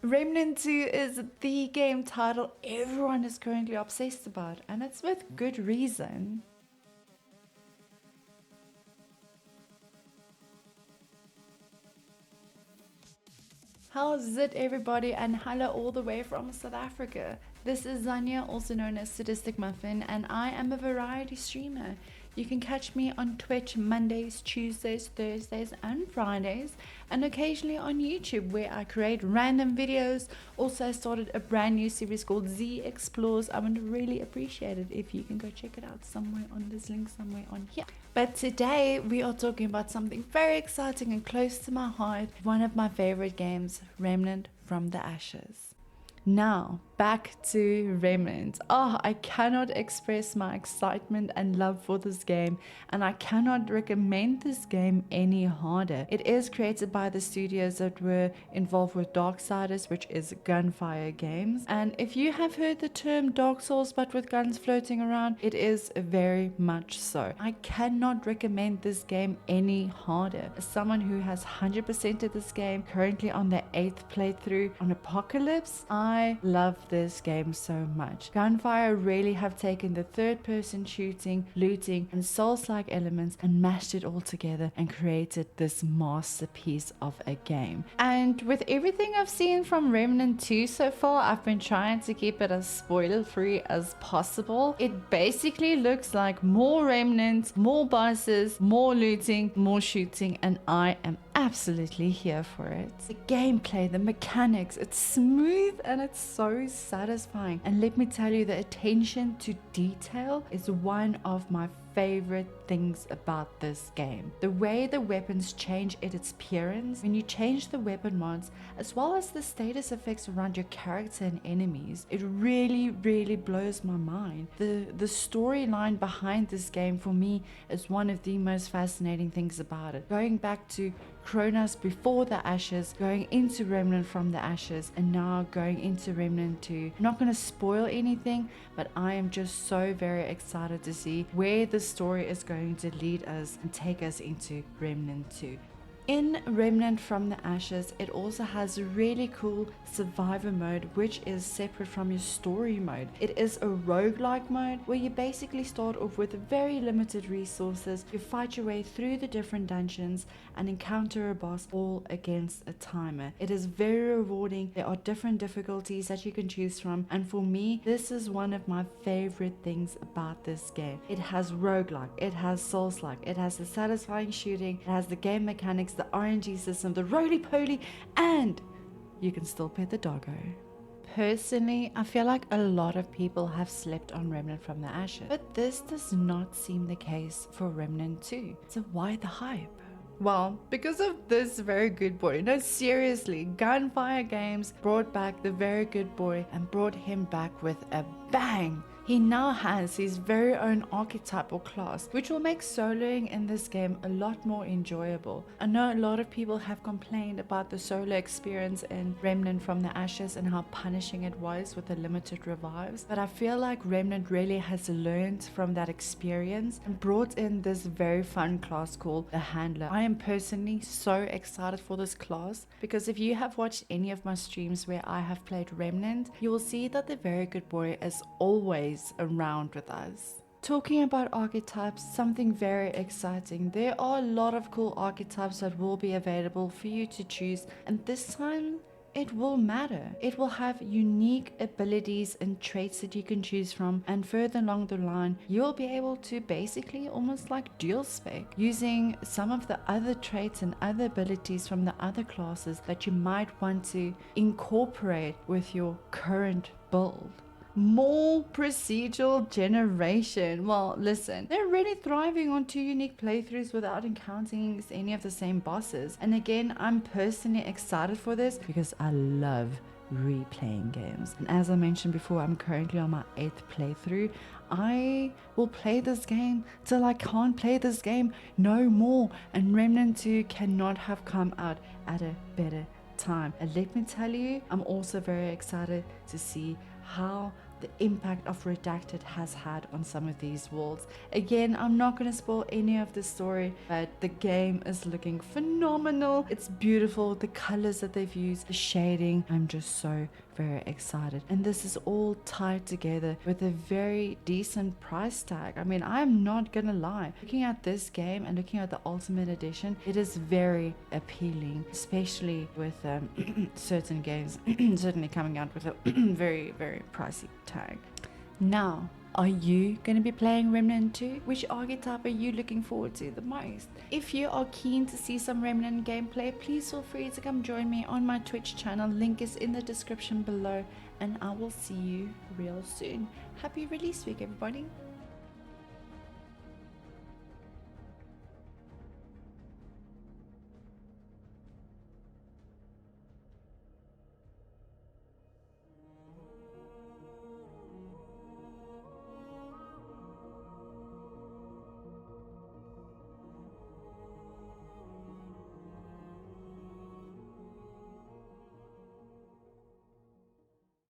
Remnant 2 is the game title everyone is currently obsessed about, and it's with good reason. How's it, everybody, and hello all the way from South Africa. This is Zanya, also known as Sadistic Muffin, and I am a variety streamer. You can catch me on Twitch Mondays, Tuesdays, Thursdays and Fridays, and occasionally on YouTube where I create random videos. Also, I started a brand new series called Z Explores. I would really appreciate it if you can go check it out somewhere on this link, somewhere on here. But today we are talking about something very exciting and close to my heart. One of my favorite games, Remnant from the Ashes. Now, back to Remnant. Oh, I cannot express my excitement and love for this game, and I cannot recommend this game any harder. It is created by the studios that were involved with Darksiders, which is Gunfire Games. And if you have heard the term Dark Souls but with guns floating around, it is very much so. I cannot recommend this game any harder. As someone who has 100%ed this game, currently on the 8th playthrough on Apocalypse, I love this game so much. Gunfire really have taken the third-person shooting, looting, and Souls-like elements and mashed it all together and created this masterpiece of a game. And with everything I've seen from Remnant 2 so far, I've been trying to keep it as spoiler-free as possible. It basically looks like more Remnants, more bosses, more looting, more shooting, and I am absolutely here for it. The gameplay, the mechanics, it's smooth and it's so satisfying. And let me tell you, the attention to detail is one of my favorite things about this game. The way the weapons change in its appearance, when you change the weapon mods, as well as the status effects around your character and enemies, it really blows my mind. The storyline behind this game for me is one of the most fascinating things about it. Going back to Kronos before the Ashes, going into Remnant from the Ashes, and now going into Remnant 2. I'm not going to spoil anything, but I am just so very excited to see where the story is going to lead us and take us into Remnant 2. In Remnant from the Ashes, it also has a really cool survivor mode, which is separate from your story mode. It is a roguelike mode where you basically start off with very limited resources. You fight your way through the different dungeons and encounter a boss all against a timer. It is very rewarding. There are different difficulties that you can choose from, and for me, this is one of my favorite things about this game. It has roguelike, it has Souls-like, it has the satisfying shooting, it has the game mechanics, the RNG system, the roly-poly, and you can still pet the doggo. Personally, I feel like a lot of people have slept on Remnant from the Ashes, but this does not seem the case for Remnant 2. So why the hype? Well, because of this very good boy. No, seriously, Gunfire Games brought back the very good boy and brought him back with a bang. He now has his very own archetype or class, which will make soloing in this game a lot more enjoyable. I know a lot of people have complained about the solo experience in Remnant from the Ashes and how punishing it was with the limited revives, but I feel like Remnant really has learned from that experience and brought in this very fun class called the Handler. I am personally so excited for this class because if you have watched any of my streams where I have played Remnant, you will see that the very good boy is always around with us. Talking about archetypes, something very exciting. There are a lot of cool archetypes that will be available for you to choose, and this time it will matter. It will have unique abilities and traits that you can choose from, and further along the line you'll be able to basically almost like dual spec using some of the other traits and other abilities from the other classes that you might want to incorporate with your current build. More procedural generation. Well, listen, they're really thriving on 2 unique playthroughs without encountering any of the same bosses. And again, I'm personally excited for this because I love replaying games. And as I mentioned before, I'm currently on my 8th playthrough. I will play this game till I can't play this game no more. And Remnant 2 cannot have come out at a better time. And let me tell you, I'm also very excited to see how the impact of Redacted has had on some of these worlds. Again, I'm not going to spoil any of the story, but the game is looking phenomenal. It's beautiful, the colors that they've used, the shading. I'm just so very excited, and this is all tied together with a very decent price tag. I mean, I'm not gonna lie, looking at this game and looking at the Ultimate Edition, it is very appealing, especially with certain games certainly coming out with a very pricey tag. Now, are you going to be playing Remnant 2? Which archetype are you looking forward to the most? If you are keen to see some Remnant gameplay, please feel free to come join me on my Twitch channel. Link is in the description below, and I will see you real soon. Happy release week, everybody.